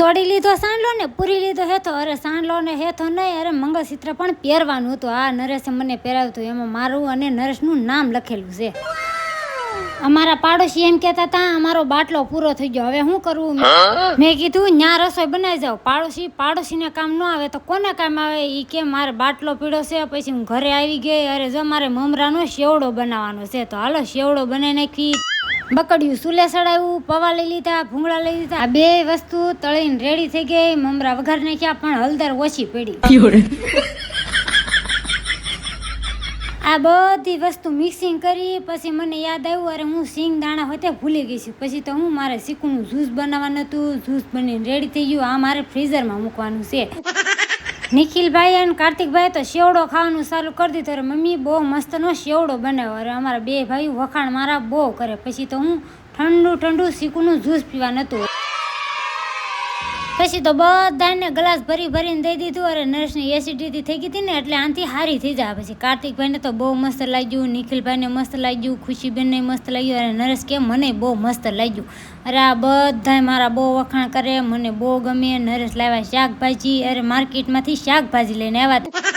સોડી લીધો સાંડલો ને પૂરી લીધો હેથો. અરે સાંડલો ને હેથો નહીં, અરે મંગળસૂત્ર પણ પહેરવાનું હતું. આ નરેશે મને પહેરાવ્યું હતું. એમાં મારું અને નરેશનું નામ લખેલું છે. અમારા પાડોશી એમ કહેતા હતા અમારો બાટલો પૂરો થઈ ગયો, હવે શું કરવું? મેં કીધું ન્યા રસોઈ બનાવી જાવ. પાડોશીને કામ ન આવે તો કોને કામ આવે? એ કે મારે બાટલો પીડો છે. પછી હું ઘરે આવી ગઈ. અરે જો મારે મમરાનો શેવડો બનાવવાનો છે, તો હાલો શેવડો બનાવી નાખી. બકડિયું સુલે સડાવ્યું, પૌવા લઈ લીધા, ભૂંગળા લઈ લીધા. આ બે વસ્તુ તળીને રેડી થઈ ગઈ. મમરા વઘાર નાખ્યા, પણ હળદર ઓછી પડી. આ બધી વસ્તુ મિક્સિંગ કરી. પછી મને યાદ આવ્યું, અરે હું સિંગ દાણા હોતે ભૂલી ગઈ છું. પછી તો હું મારે શીખુનું જ્યુસ બનાવવાનું હતું. જ્યુસ બનીને રેડી થઈ ગયું. આ મારે ફ્રીઝરમાં મૂકવાનું છે. નિખિલભાઈ અને કાર્તિકભાઈ તો શેવડો ખાવાનું ચાલુ કરી દીધું. અરે મમ્મી બહુ મસ્તનો શેવડો બનાવ્યો. અરે અમારા બે ભાઈ વખાણ મારા બહુ કરે. પછી તો હું ઠંડુ શીખુનું જ્યુસ પીવા નતું. પછી તો બધાને ગ્લાસ ભરીને દઈ દીધું. અરે નરેશની એસિડિટી થઈ ગઈ હતી ને, એટલે આનાથી હારી થઈ જાય. પછી કાર્તિકભાઈને તો બહુ મસ્ત લાગ્યું, નિખિલભાઈને મસ્ત લાગ્યું, ખુશીબેનને મસ્ત લાગ્યું. અરે નરેશ કે મને બહુ મસ્ત લાગ્યું. અરે આ બધાય મારા બહુ વખાણ કરે, મને બહુ ગમે. નરેશ લાવ્યા શાકભાજી. અરે માર્કેટમાંથી શાકભાજી લઈને આવ્યા.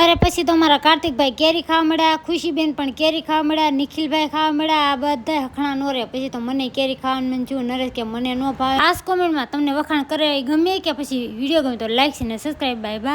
અરે પછી તો મારા કાર્તિકભાઈ કેરી ખાવા મળ્યા, ખુશીબેન પણ કેરી ખાવા મળ્યા, નિખિલભાઈ ખાવા મળ્યા. આ બધા હખણા નો રે. પછી તો મને કેરી ખાવાનું મન થયું. નરેશ કે મને ન ભાવે. આ કોમેન્ટમાં તમને વખાણ કરે ગમે કે પછી વિડીયો ગમે તો લાઈક અને સબસ્ક્રાઈબ. Bye bye.